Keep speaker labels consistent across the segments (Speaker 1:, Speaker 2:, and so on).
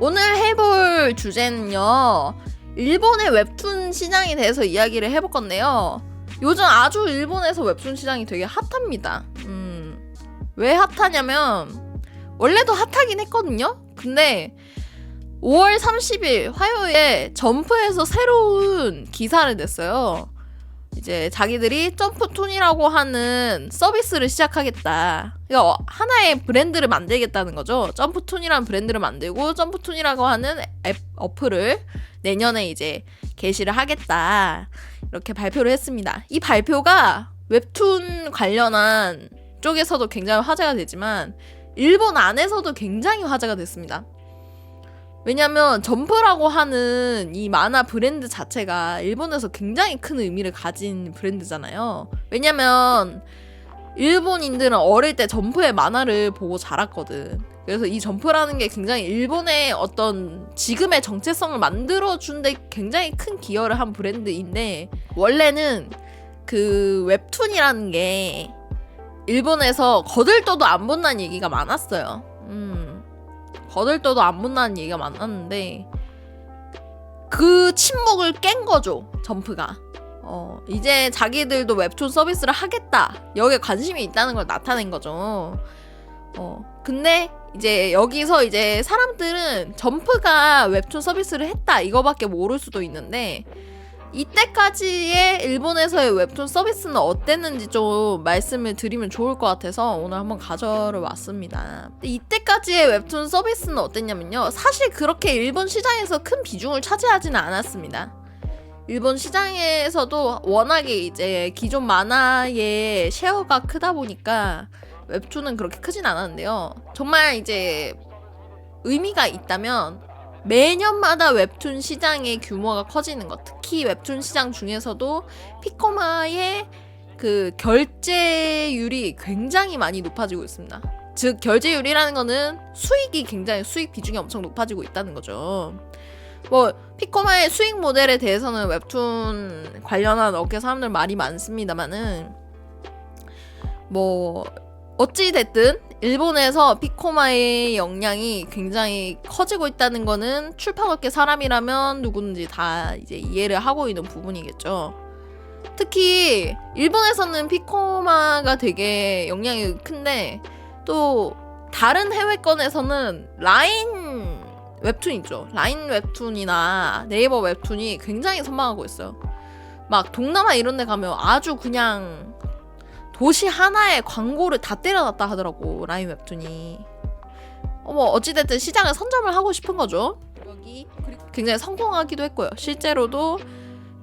Speaker 1: 오늘 해볼 주제는요, 일본의 웹툰 시장에 대해서 이야기를 해볼 건데요. 요즘 아주 일본에서 웹툰 시장이 되게 핫합니다. 왜 핫하냐면 원래도 핫하긴 했거든요. 근데 5월 30일 화요일에 점프에서 새로운 기사를 냈어요. 이제 자기들이 점프툰이라고 하는 서비스를 시작하겠다. 그러니까 하나의 브랜드를 만들겠다는 거죠. 점프툰이라는 브랜드를 만들고 점프툰이라고 하는 앱 어플을 내년에 이제 게시를 하겠다. 이렇게 발표를 했습니다. 이 발표가 웹툰 관련한 쪽에서도 굉장히 화제가 되지만 일본 안에서도 굉장히 화제가 됐습니다. 왜냐면 점프라고 하는 이 만화 브랜드 자체가 일본에서 굉장히 큰 의미를 가진 브랜드잖아요. 왜냐면 일본인들은 어릴 때 점프의 만화를 보고 자랐거든. 그래서 이 점프라는 게 굉장히 일본의 어떤 지금의 정체성을 만들어준 데 굉장히 큰 기여를 한 브랜드인데, 원래는 그 웹툰이라는 게 일본에서 거들떠도 안 본다는 얘기가 많았어요. 거들떠도 안 본다는 얘기가 많았는데 그 침묵을 깬 거죠, 점프가. 이제 자기들도 웹툰 서비스를 하겠다, 여기에 관심이 있다는 걸 나타낸 거죠. 근데 이제 여기서 이제 사람들은 점프가 웹툰 서비스를 했다 이거밖에 모를 수도 있는데, 이때까지의 일본에서의 웹툰 서비스는 어땠는지 좀 말씀을 드리면 좋을 것 같아서 오늘 한번 가져러 왔습니다. 이때까지의 웹툰 서비스는 어땠냐면요, 사실 그렇게 일본 시장에서 큰 비중을 차지하지는 않았습니다. 일본 시장에서도 워낙에 이제 기존 만화의 쉐어가 크다 보니까 웹툰은 그렇게 크진 않았는데요. 정말 이제 의미가 있다면 매년마다 웹툰 시장의 규모가 커지는 것, 특히 웹툰 시장 중에서도 피코마의 그 결제율이 굉장히 많이 높아지고 있습니다. 즉 결제율이라는 거는 수익이 굉장히, 수익 비중이 엄청 높아지고 있다는 거죠. 뭐 피코마의 수익 모델에 대해서는 웹툰 관련한 업계 사람들 말이 많습니다만은, 뭐 어찌 됐든 일본에서 피코마의 역량이 굉장히 커지고 있다는 거는 출판업계 사람이라면 누구든지 다 이제 이해를 하고 있는 부분이겠죠. 특히 일본에서는 피코마가 되게 역량이 큰데, 또 다른 해외권에서는 라인 웹툰 있죠. 라인 웹툰이나 네이버 웹툰이 굉장히 선망하고 있어요. 막 동남아 이런 데 가면 아주 그냥 도시 하나에 광고를 다 때려놨다 하더라고, 라인 웹툰이. 어찌됐든 시장을 선점을 하고 싶은 거죠. 여기 굉장히 성공하기도 했고요. 실제로도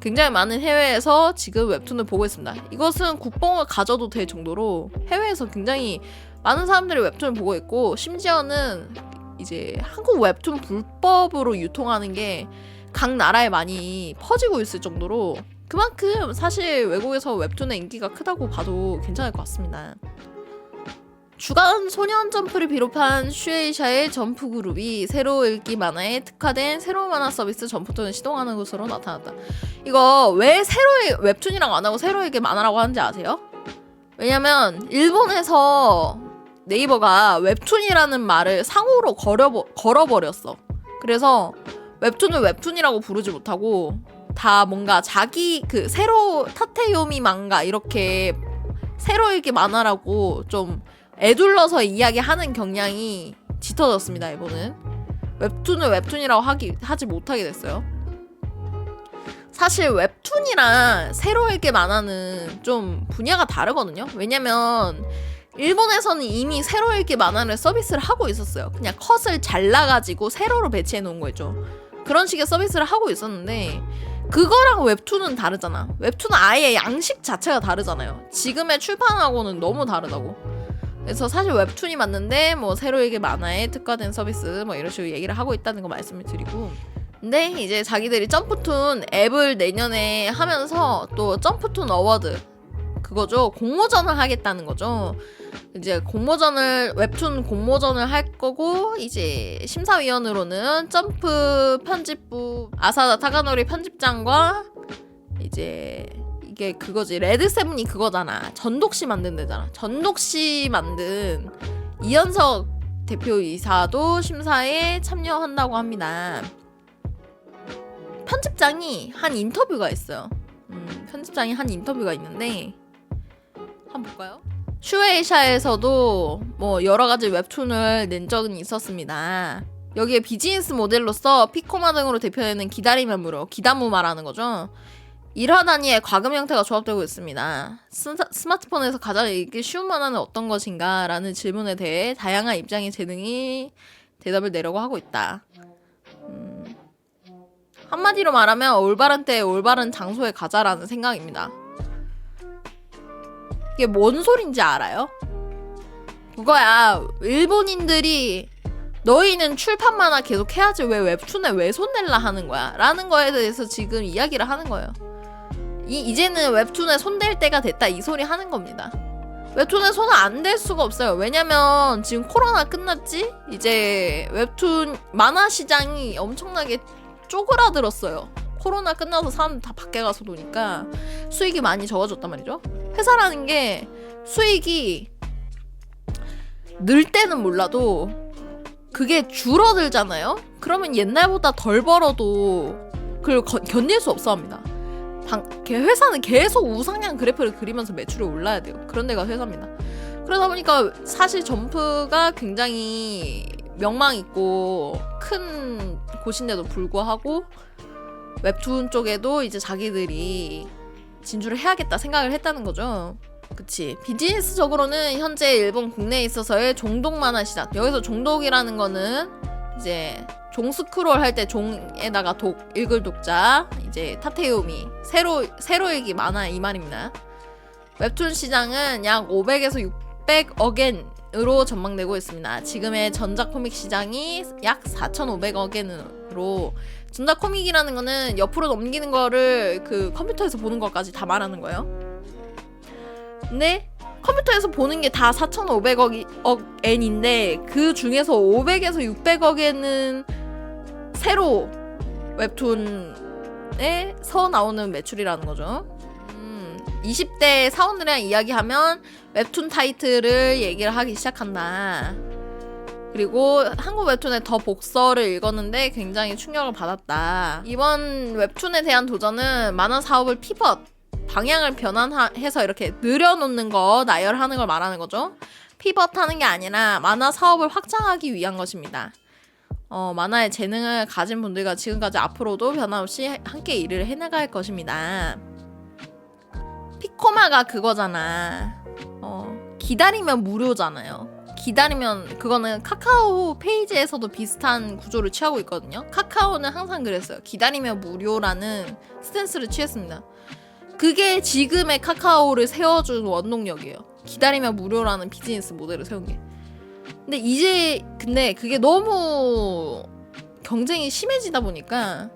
Speaker 1: 굉장히 많은 해외에서 지금 웹툰을 보고 있습니다. 이것은 국뽕을 가져도 될 정도로 해외에서 굉장히 많은 사람들이 웹툰을 보고 있고, 심지어는 이제 한국 웹툰 불법으로 유통하는 게 각 나라에 많이 퍼지고 있을 정도로 그만큼 사실 외국에서 웹툰의 인기가 크다고 봐도 괜찮을 것 같습니다. 주간 소년 점프를 비롯한 슈에이샤의 점프 그룹이 새로 읽기 만화에 특화된 새로운 만화 서비스 점프툰을 시도하는 것으로 나타났다. 이거 왜 새로 웹툰이라고 안 하고 새로 읽기 만화라고 하는지 아세요? 왜냐면 일본에서 네이버가 웹툰이라는 말을 상호로 걸어버렸어. 그래서 웹툰을 웹툰이라고 부르지 못하고 다 뭔가 자기 그 새로 타테요미 망가 이렇게 새로 읽기 만화라고 좀 애둘러서 이야기하는 경향이 짙어졌습니다. 일본은 웹툰을 웹툰이라고 하지 못하게 됐어요. 사실 웹툰이랑 새로 읽기 만화는 좀 분야가 다르거든요. 왜냐면 일본에서는 이미 새로 읽기 만화를 서비스를 하고 있었어요. 그냥 컷을 잘라가지고 세로로 배치해 놓은 거죠. 그런 식의 서비스를 하고 있었는데, 그거랑 웹툰은 다르잖아. 웹툰은 아예 양식 자체가 다르잖아요. 지금의 출판하고는 너무 다르다고. 그래서 사실 웹툰이 맞는데 뭐 새로 읽기 만화에 특화된 서비스 뭐 이런 식으로 얘기를 하고 있다는 거 말씀을 드리고, 근데 이제 자기들이 점프툰 앱을 내년에 하면서 또 점프툰 어워드, 그거죠, 공모전을 하겠다는 거죠. 이제 웹툰 공모전을 할 거고, 이제 심사위원으로는 점프 편집부 아사다 타가노리 편집장과 이제 이게 그거지, 레드세븐이 그거잖아, 전독씨 만든 데잖아. 전독씨 만든 이현석 대표이사도 심사에 참여한다고 합니다. 편집장이 한 인터뷰가 있어요. 편집장이 한 인터뷰가 있는데 한번 볼까요? 슈에이샤에서도 뭐 여러 가지 웹툰을 낸 적은 있었습니다. 여기에 비즈니스 모델로서 피코마 등으로 대표되는 기다리면 무료, 기다무 말하는 거죠. 일화 단위의 과금 형태가 조합되고 있습니다. 스마트폰에서 가장 읽기 쉬운 만화는 어떤 것인가? 라는 질문에 대해 다양한 입장의 재능이 대답을 내려고 하고 있다. 한마디로 말하면 올바른 때에 올바른 장소에 가자라는 생각입니다. 이게 뭔 소린지 알아요? 그거야. 일본인들이 너희는 출판 만화 계속 해야지 왜 웹툰에 왜 손댈라 하는 거야? 라는 거에 대해서 지금 이야기를 하는 거예요. 이제는 웹툰에 손댈 때가 됐다 이 소리 하는 겁니다. 웹툰에 손을 안 댈 수가 없어요. 왜냐면 지금 코로나 끝났지? 이제 웹툰 만화 시장이 엄청나게 쪼그라들었어요. 코로나 끝나서 사람들 다 밖에 가서 노니까 수익이 많이 적어졌단 말이죠. 회사라는 게 수익이 늘 때는 몰라도 그게 줄어들잖아요. 그러면 옛날보다 덜 벌어도 그걸 견딜 수 없어 합니다. 회사는 계속 우상향 그래프를 그리면서 매출이 올라야 돼요. 그런 데가 회사입니다. 그러다 보니까 사실 점프가 굉장히 명망 있고 큰 곳인데도 불구하고 웹툰 쪽에도 이제 자기들이 진출을 해야겠다 생각을 했다는 거죠. 그치. 비즈니스적으로는 현재 일본 국내에 있어서의 종독 만화 시장. 여기서 종독이라는 거는 이제 종 스크롤 할 때 종에다가 읽을 독자, 이제 타테요미, 새로 읽기 만화 이 말입니다. 웹툰 시장은 약 500에서 600억 엔으로 전망되고 있습니다. 지금의 전자코믹 시장이 약 4,500억 엔으로, 전자코믹이라는 거는 옆으로 넘기는 거를 그 컴퓨터에서 보는 것까지 다 말하는 거예요. 근데 컴퓨터에서 보는 게 다 4,500억 엔인데 그 중에서 500에서 600억 엔은 새로 웹툰에서 나오는 매출이라는 거죠. 20대 사원들이랑 이야기하면 웹툰 타이틀을 얘기를 하기 시작한다. 그리고 한국 웹툰의 더 복서를 읽었는데 굉장히 충격을 받았다. 이번 웹툰에 대한 도전은 만화 사업을 피벗, 방향을 변환해서 이렇게 늘여놓는 거, 나열하는 걸 말하는 거죠. 피벗하는 게 아니라 만화 사업을 확장하기 위한 것입니다. 만화의 재능을 가진 분들과 지금까지 앞으로도 변함없이 함께 일을 해나갈 것입니다. 피코마가 그거잖아. 기다리면 무료잖아요. 기다리면, 그거는 카카오 페이지에서도 비슷한 구조를 취하고 있거든요. 카카오는 항상 그랬어요. 기다리면 무료라는 스탠스를 취했습니다. 그게 지금의 카카오를 세워준 원동력이에요. 기다리면 무료라는 비즈니스 모델을 세운 게. 근데 그게 너무 경쟁이 심해지다 보니까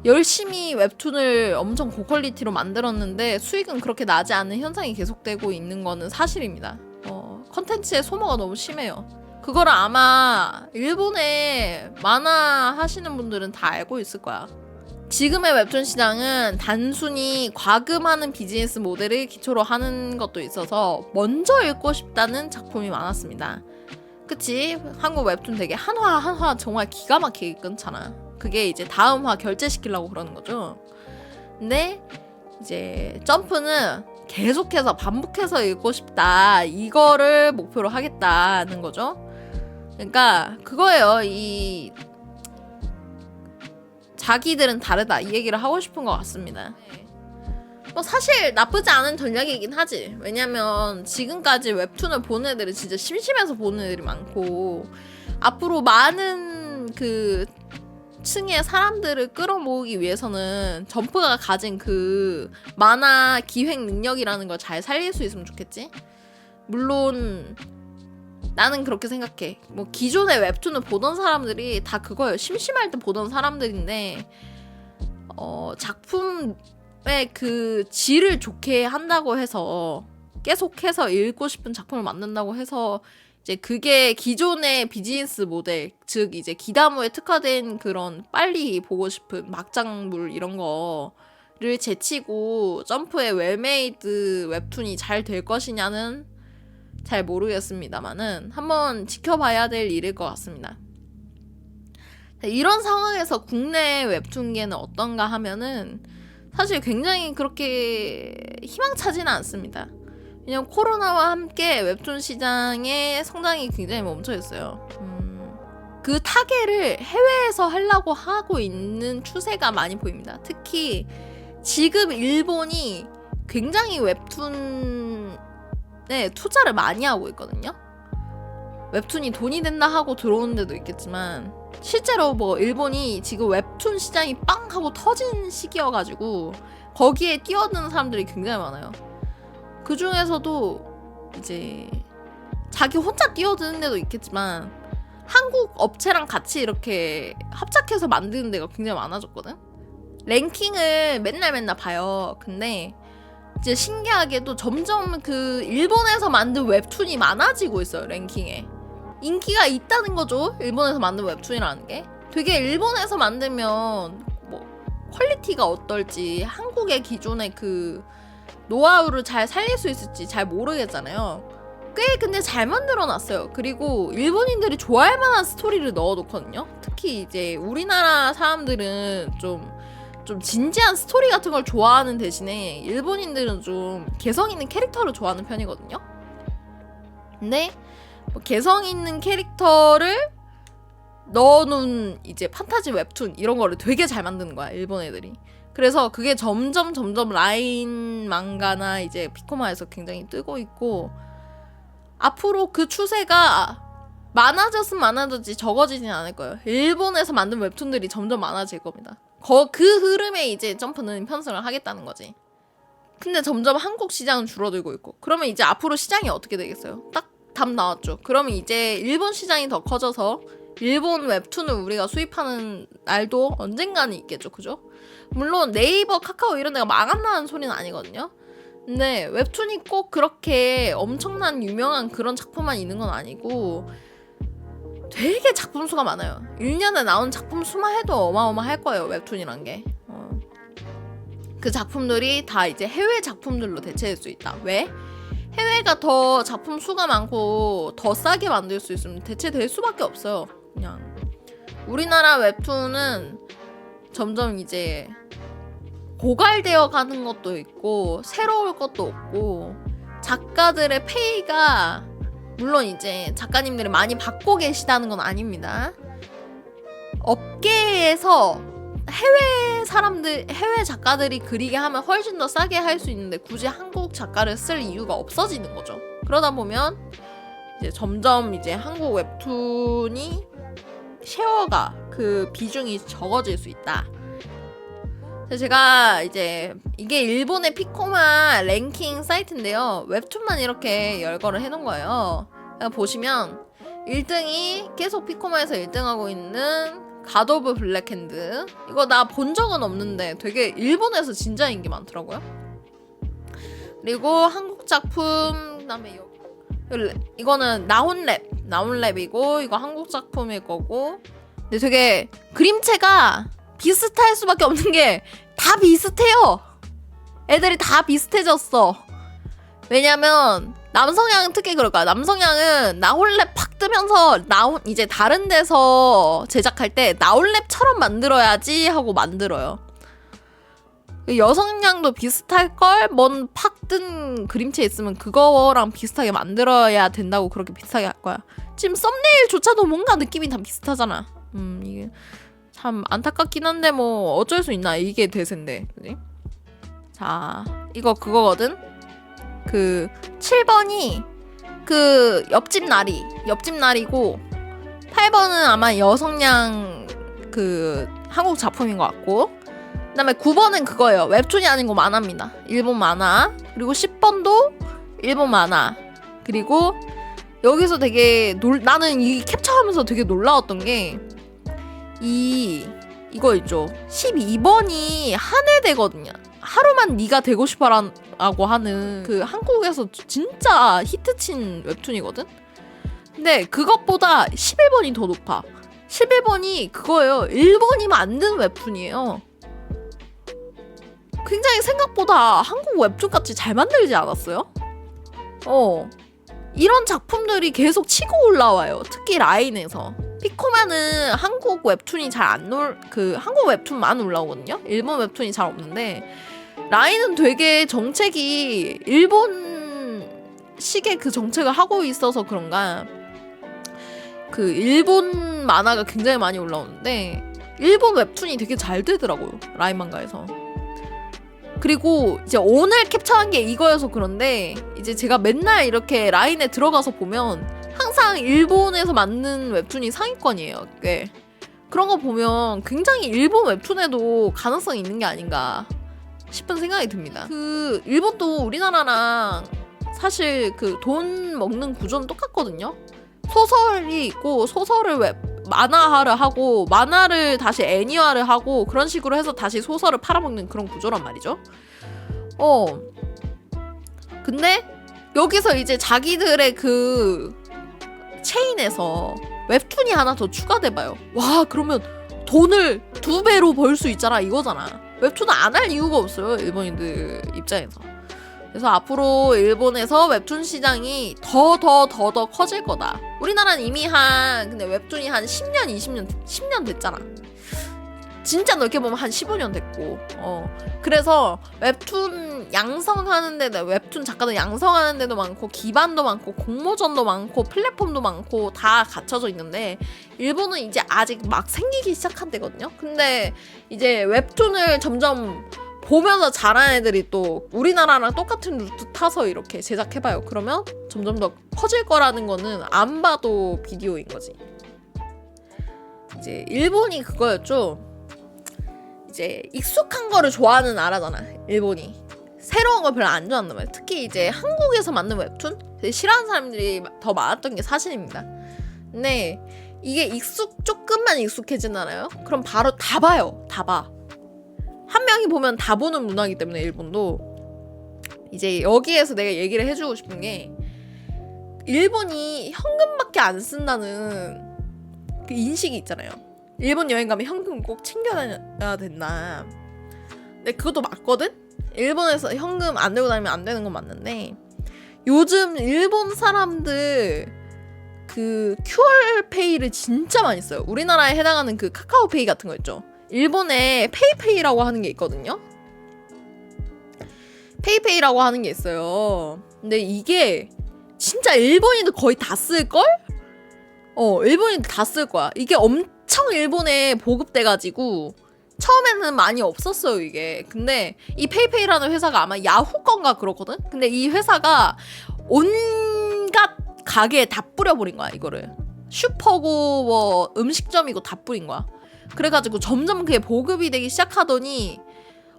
Speaker 1: 열심히 웹툰을 엄청 고퀄리티로 만들었는데 수익은 그렇게 나지 않는 현상이 계속되고 있는 거는 사실입니다. 컨텐츠의 소모가 너무 심해요. 그거를 아마 일본에 만화 하시는 분들은 다 알고 있을 거야. 지금의 웹툰 시장은 단순히 과금하는 비즈니스 모델을 기초로 하는 것도 있어서 먼저 읽고 싶다는 작품이 많았습니다. 그치? 한국 웹툰 되게 한화 정말 기가 막히게 끊잖아. 그게 이제 다음 화 결제시키려고 그러는 거죠. 근데 이제 점프는 계속해서 반복해서 읽고 싶다. 이거를 목표로 하겠다는 거죠. 그러니까 그거예요. 자기들은 다르다 이 얘기를 하고 싶은 것 같습니다. 뭐 사실 나쁘지 않은 전략이긴 하지. 왜냐면 지금까지 웹툰을 보는 애들은 진짜 심심해서 보는 애들이 많고, 앞으로 많은 그 층의 사람들을 끌어모으기 위해서는 점프가 가진 그 만화 기획 능력이라는 걸 잘 살릴 수 있으면 좋겠지. 물론 나는 그렇게 생각해. 뭐 기존의 웹툰을 보던 사람들이 다 그거예요. 심심할 때 보던 사람들인데 작품의 그 질을 좋게 한다고 해서 계속해서 읽고 싶은 작품을 만든다고 해서 이제 그게 기존의 비즈니스 모델, 즉 이제 기다무에 특화된 그런 빨리 보고 싶은 막장물 이런 거를 제치고 점프의 웰메이드 웹툰이 잘 될 것이냐는 잘 모르겠습니다만은 한번 지켜봐야 될 일일 것 같습니다. 이런 상황에서 국내 웹툰계는 어떤가 하면은 사실 굉장히 그렇게 희망차지는 않습니다. 왜냐면 코로나와 함께 웹툰 시장의 성장이 굉장히 멈춰 있어요. 그 타겟을 해외에서 하려고 하고 있는 추세가 많이 보입니다. 특히 지금 일본이 굉장히 웹툰에 투자를 많이 하고 있거든요. 웹툰이 돈이 된다 하고 들어오는 데도 있겠지만 실제로 뭐 일본이 지금 웹툰 시장이 빵 하고 터진 시기여가지고 거기에 뛰어드는 사람들이 굉장히 많아요. 그 중에서도 이제 자기 혼자 뛰어드는 데도 있겠지만 한국 업체랑 같이 이렇게 합작해서 만드는 데가 굉장히 많아졌거든. 랭킹을 맨날 봐요. 근데 이제 신기하게도 점점 그 일본에서 만든 웹툰이 많아지고 있어요. 랭킹에 인기가 있다는 거죠. 일본에서 만든 웹툰이라는 게 되게 일본에서 만들면 뭐 퀄리티가 어떨지 한국의 기존의 그 노하우를 잘 살릴 수 있을지 잘 모르겠잖아요. 꽤 근데 잘 만들어놨어요. 그리고 일본인들이 좋아할 만한 스토리를 넣어놓거든요. 특히 이제 우리나라 사람들은 좀 진지한 스토리 같은 걸 좋아하는 대신에 일본인들은 좀 개성 있는 캐릭터를 좋아하는 편이거든요. 근데 뭐 개성 있는 캐릭터를 넣어놓은 이제 판타지 웹툰 이런 거를 되게 잘 만드는 거야, 일본 애들이. 그래서 그게 점점 라인 망가나 이제 피코마에서 굉장히 뜨고 있고, 앞으로 그 추세가 많아졌으면 많아졌지 적어지진 않을 거예요. 일본에서 만든 웹툰들이 점점 많아질 겁니다. 그 흐름에 이제 점프는 편승을 하겠다는 거지. 근데 점점 한국 시장은 줄어들고 있고, 그러면 이제 앞으로 시장이 어떻게 되겠어요? 딱 답 나왔죠. 그러면 이제 일본 시장이 더 커져서 일본 웹툰을 우리가 수입하는 날도 언젠가는 있겠죠. 그죠? 물론 네이버, 카카오 이런 데가 망한다는 소리는 아니거든요. 근데 웹툰이 꼭 그렇게 엄청난 유명한 그런 작품만 있는 건 아니고 되게 작품 수가 많아요. 1년에 나온 작품 수만 해도 어마어마할 거예요. 웹툰이란 게. 그 작품들이 다 이제 해외 작품들로 대체될 수 있다. 왜? 해외가 더 작품 수가 많고 더 싸게 만들 수 있으면 대체될 수밖에 없어요. 그냥 우리나라 웹툰은 점점 이제 고갈되어 가는 것도 있고 새로울 것도 없고, 작가들의 페이가 물론 이제 작가님들이 많이 받고 계시다는 건 아닙니다. 업계에서 해외 작가들이 그리게 하면 훨씬 더 싸게 할 수 있는데 굳이 한국 작가를 쓸 이유가 없어지는 거죠. 그러다 보면 이제 점점 이제 한국 웹툰이 쉐어가 그 비중이 적어질 수 있다. 제가 이제 이게 일본의 피코마 랭킹 사이트인데요. 웹툰만 이렇게 열거를 해놓은 거예요. 보시면 1등이 계속 피코마에서 1등하고 있는 갓 오브 블랙핸드. 이거 나 본 적은 없는데 되게 일본에서 진짜 인기 많더라고요. 그리고 한국 작품, 그다음에 이거는 나온랩이고 이거 한국 작품일 거고. 근데 되게 그림체가 비슷할 수밖에 없는 게 다 비슷해요. 애들이 다 비슷해졌어. 왜냐면 남성향은 특히 그럴 거야. 남성향은 나홀랩 팍 뜨면서 이제 다른 데서 제작할 때 나홀랩처럼 만들어야지 하고 만들어요. 여성향도 비슷할걸? 뭔 팍 뜬 그림체 있으면 그거랑 비슷하게 만들어야 된다고 그렇게 비슷하게 할 거야. 지금 썸네일조차도 뭔가 느낌이 다 비슷하잖아. 이게 참 안타깝긴 한데 뭐 어쩔 수 있나. 이게 대세인데. 그지? 자, 이거 그거거든? 그 7번이 그 옆집 날이고 8번은 아마 여성향 그 한국 작품인 것 같고, 그 다음에 9번은 그거예요. 웹툰이 아닌 거 만화입니다. 일본 만화. 그리고 10번도 일본 만화. 그리고 여기서 되게 나는 이 캡처하면서 되게 놀라웠던 게 이거 있죠. 12번이 한해대거든요. 하루만 네가 되고 싶어라고 하는 그 한국에서 진짜 히트친 웹툰이거든. 근데 그것보다 11번이 더 높아. 11번이 그거예요. 일본이 만든 웹툰이에요. 굉장히 생각보다 한국 웹툰 같이 잘 만들지 않았어요? 이런 작품들이 계속 치고 올라와요. 특히 라인에서. 피코마는 한국 웹툰이 잘 안 한국 웹툰만 올라오거든요. 일본 웹툰이 잘 없는데 라인은 되게 정책이 일본식의 그 정책을 하고 있어서 그런가 그 일본 만화가 굉장히 많이 올라오는데 일본 웹툰이 되게 잘 되더라고요. 라인 만가에서. 그리고 이제 오늘 캡처한 게 이거여서 그런데 이제 제가 맨날 이렇게 라인에 들어가서 보면 항상 일본에서 만든 웹툰이 상위권이에요. 꽤. 그런 거 보면 굉장히 일본 웹툰에도 가능성이 있는 게 아닌가 싶은 생각이 듭니다. 그 일본도 우리나라랑 사실 그 돈 먹는 구조는 똑같거든요. 소설이 있고 소설을 만화화를 하고 만화를 다시 애니화를 하고 그런 식으로 해서 다시 소설을 팔아먹는 그런 구조란 말이죠. 근데 여기서 이제 자기들의 그 체인에서 웹툰이 하나 더 추가돼봐요. 와, 그러면 돈을 2배로 벌 수 있잖아 이거잖아. 웹툰은 안 할 이유가 없어요, 일본인들 입장에서. 그래서 앞으로 일본에서 웹툰 시장이 더 커질 거다. 우리나라는 이미 근데 웹툰이 한 10년, 10년 됐잖아. 진짜 넓게 보면 한 15년 됐고. 그래서 웹툰 양성하는 데도, 웹툰 작가들 양성하는 데도 많고, 기반도 많고, 공모전도 많고, 플랫폼도 많고, 다 갖춰져 있는데, 일본은 이제 아직 막 생기기 시작한 때거든요? 근데 이제 웹툰을 점점 보면서 잘하는 애들이 또 우리나라랑 똑같은 루트 타서 이렇게 제작해봐요. 그러면 점점 더 커질 거라는 거는 안 봐도 비디오인 거지. 이제 일본이 그거였죠. 이제 익숙한 거를 좋아하는 나라잖아, 일본이. 새로운 걸 별로 안 좋아한단 말이야. 특히 이제 한국에서 만든 웹툰? 되게 싫어하는 사람들이 더 많았던 게 사실입니다. 근데 이게 조금만 익숙해지잖아요? 그럼 바로 다 봐요. 다 봐. 한 명이 보면 다 보는 문화이기 때문에 일본도. 이제 여기에서 내가 얘기를 해주고 싶은 게 일본이 현금밖에 안 쓴다는 그 인식이 있잖아요. 일본 여행 가면 현금 꼭 챙겨다녀야 된다. 근데 그것도 맞거든? 일본에서 현금 안 들고 다니면 안 되는 건 맞는데 요즘 일본 사람들 그 QR페이를 진짜 많이 써요. 우리나라에 해당하는 그 카카오페이 같은 거 있죠. 일본에 페이페이라고 하는 게 있거든요. 페이페이라고 하는 게 있어요. 근데 이게 진짜 일본인들 거의 다 쓸걸? 일본인들 다 쓸 거야. 이게 엄청 일본에 보급돼가지고 처음에는 많이 없었어요, 이게. 근데 이 페이페이라는 회사가 아마 야후 건가 그렇거든? 근데 이 회사가 온갖 가게에 다 뿌려버린 거야, 이거를. 슈퍼고 뭐 음식점이고 다 뿌린 거야. 그래가지고 점점 그게 보급이 되기 시작하더니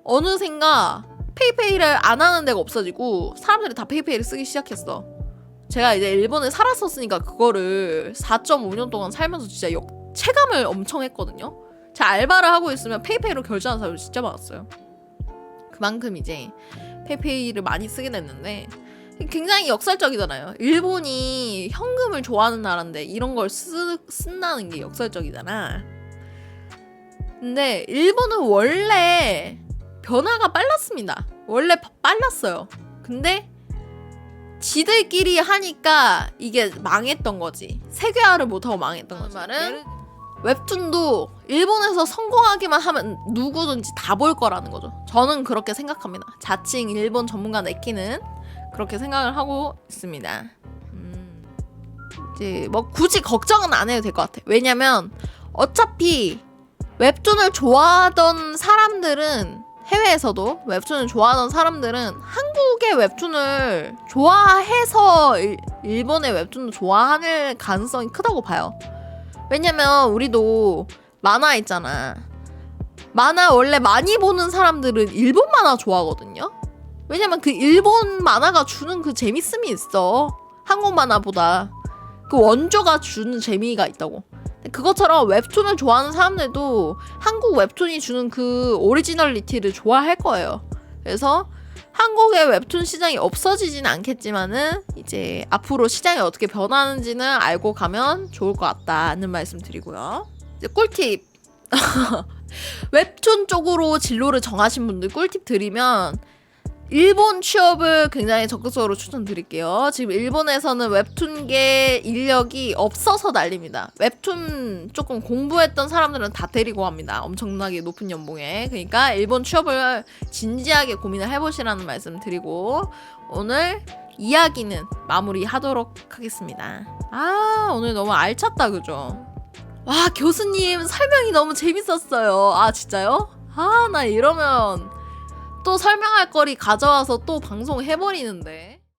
Speaker 1: 어느샌가 페이페이를 안 하는 데가 없어지고 사람들이 다 페이페이를 쓰기 시작했어. 제가 이제 일본에 살았었으니까 그거를 4.5년 동안 살면서 진짜 체감을 엄청 했거든요. 제가 알바를 하고 있으면 페이페이로 결제하는 사람이 진짜 많았어요. 그만큼 이제 페이페이를 많이 쓰게 됐는데 굉장히 역설적이잖아요. 일본이 현금을 좋아하는 나라인데 이런 걸 쓴다는 게 역설적이잖아. 근데 일본은 원래 변화가 빨랐습니다. 원래 빨랐어요. 근데 지들끼리 하니까 이게 망했던 거지. 세계화를 못하고 망했던 거지. 말은 웹툰도 일본에서 성공하기만 하면 누구든지 다 볼 거라는 거죠. 저는 그렇게 생각합니다. 자칭 일본 전문가 내키는 그렇게 생각을 하고 있습니다. 이제 뭐 굳이 걱정은 안 해도 될 것 같아. 왜냐면 어차피 웹툰을 좋아하던 사람들은 해외에서도 웹툰을 좋아하던 사람들은 한국의 웹툰을 좋아해서 일본의 웹툰을 좋아할 가능성이 크다고 봐요. 왜냐면 우리도 만화 있잖아. 만화 원래 많이 보는 사람들은 일본 만화 좋아하거든요. 왜냐면 그 일본 만화가 주는 그 재밌음이 있어. 한국 만화보다. 그 원조가 주는 재미가 있다고. 그것처럼 웹툰을 좋아하는 사람들도 한국 웹툰이 주는 그 오리지널리티를 좋아할 거예요. 그래서 한국의 웹툰 시장이 없어지지는 않겠지만은 이제 앞으로 시장이 어떻게 변하는지는 알고 가면 좋을 것 같다는 말씀 드리고요. 이제 꿀팁. 웹툰 쪽으로 진로를 정하신 분들 꿀팁 드리면 일본 취업을 굉장히 적극적으로 추천드릴게요. 지금 일본에서는 웹툰계 인력이 없어서 난립니다. 웹툰 조금 공부했던 사람들은 다 데리고 갑니다. 엄청나게 높은 연봉에. 그러니까 일본 취업을 진지하게 고민을 해보시라는 말씀 드리고 오늘 이야기는 마무리하도록 하겠습니다. 아, 오늘 너무 알찼다, 그죠? 와, 교수님 설명이 너무 재밌었어요. 아, 진짜요? 아, 나 이러면 또 설명할 거리 가져와서 또 방송 해버리는데.